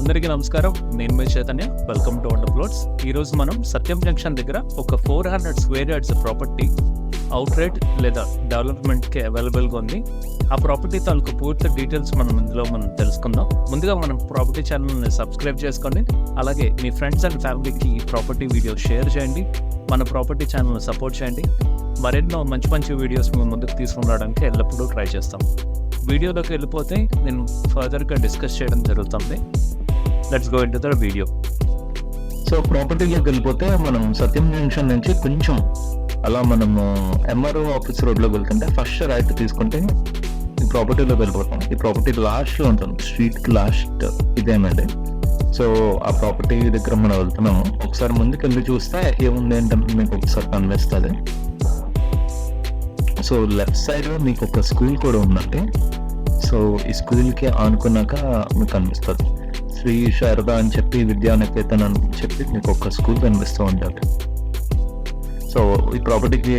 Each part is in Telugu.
అందరికీ నమస్కారం. నేను మీ Chaitanya. Welcome to Wonder Plots. ఈరోజు మనం సత్యం జంక్షన్ దగ్గర ఒక 400 స్క్వేర్ యార్డ్స్ ప్రాపర్టీ అవుట్రేట్ లేదా డెవలప్మెంట్కి అవైలబుల్గా ఉంది. ఆ ప్రాపర్టీ తాలూకు పూర్తి డీటెయిల్స్ మనం తెలుసుకుందాం. ముందుగా మనం ప్రాపర్టీ ఛానల్ని సబ్స్క్రైబ్ చేసుకోండి. అలాగే మీ ఫ్రెండ్స్ అండ్ ఫ్యామిలీకి ఈ ప్రాపర్టీ వీడియో షేర్ చేయండి. మన ప్రాపర్టీ ఛానల్ని సపోర్ట్ చేయండి. మరెన్నో మంచి వీడియోస్ మేము ముందుకు తీసుకుని రావడానికి ఎల్లప్పుడూ ట్రై చేస్తాం. వీడియోలోకి వెళ్ళిపోతే నేను ఫర్దర్గా డిస్కస్ చేయడం జరుగుతుంది. Let's go into the video. So ప్రాపర్టీలోకి వెళ్ళిపోతే మనం సత్యం జంక్షన్ నుంచి కొంచెం అలా మనము ఎంఆర్ఓ ఆఫీస్ రోడ్లోకి వెళ్తుంటే ఫస్ట్ రైట్ తీసుకుంటే ఈ ప్రాపర్టీలోకి వెళ్ళిపోతాం. ఈ ప్రాపర్టీ లాస్ట్లో ఉంటుంది, స్ట్రీట్కి లాస్ట్ ఇదేనండి. సో ఆ ప్రాపర్టీ దగ్గర మనం వెళ్తున్నాము. ఒకసారి ముందుకు వెళ్ళి చూస్తే ఏముంది ఏంటంటే మీకు ఒకసారి కనిపిస్తుంది. సో లెఫ్ట్ సైడ్ మీకు ఒక స్కూల్ కూడా ఉందండి. సో ఈ స్కూల్కి ఆనుకున్నాక మీకు కనిపిస్తుంది శ్రీ శారద అని చెప్పి విద్యానికేతన్ అని చెప్పి మీకు ఒక స్కూల్ కనిపిస్తూ ఉంటుంది. సో ఈ ప్రాపర్టీకి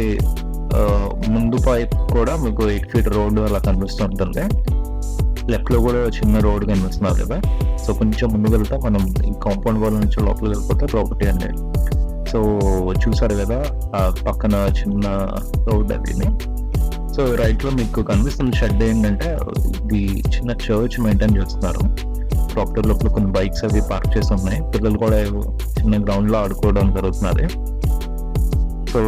ముందు పైపు కూడా మీకు 8 feet రోడ్డు అలా కనిపిస్తూ ఉంటుంది. లెఫ్ట్లో కూడా చిన్న రోడ్డు కనిపిస్తున్నారు కదా. సో కొంచెం ముందుకు వెళ్తే మనం ఈ కాంపౌండ్ వాల్ నుంచి లోపలికి వెళ్ళిపోతే ప్రాపర్టీ అండి. సో చూసారు కదా ఆ పక్కన చిన్న రోడ్ అది. సో రైట్లో మీకు కనిపిస్తున్న షెడ్ ఏంటంటే ఇది చిన్న చర్చ్ మెయింటైన్ చేస్తున్నారు. ప్రాపర్టీ లోపల కొన్ని బైక్స్ అవి పార్క్ చేసి ఉన్నాయి. పిల్లలు కూడా చిన్న గ్రౌండ్లో ఆడుకోవడం జరుగుతున్నది. సో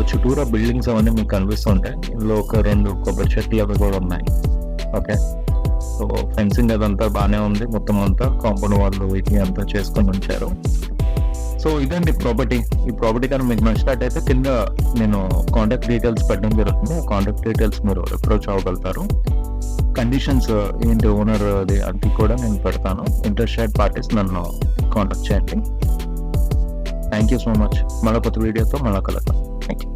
చుట్టూరా బిల్డింగ్స్ అవన్నీ మీకు కనిపిస్తూ ఉంటాయి. ఇందులో ఒక 2 కొబ్బరి చెట్లు అవి కూడా ఉన్నాయి. ఓకే, సో ఫెన్సింగ్ అదంతా బాగానే ఉంది. మొత్తం అంతా కాంపౌండ్ వాళ్ళు ఇది అంతా చేసుకొని ఉంచారు. సో ఇదండి ప్రాపర్టీ. ఈ ప్రాపర్టీ కానీ మీకు నచ్చినట్టయితే కింద నేను కాంటాక్ట్ డీటెయిల్స్ పెట్టడం జరుగుతుంది. ఆ కాంటాక్ట్ డీటెయిల్స్ మీరు అప్రోచ్ అవ్వగలుగుతారు. కండిషన్స్ ఏంటి ఓనర్ అది కూడా నేను పెడతాను. ఇంట్రెస్టెడ్ పార్టీస్ నన్ను కాంటాక్ట్ చేయండి. Thank you so much. మళ్ళీ కొత్త వీడియోతో మళ్ళీ కలుద్దాం. Thank you.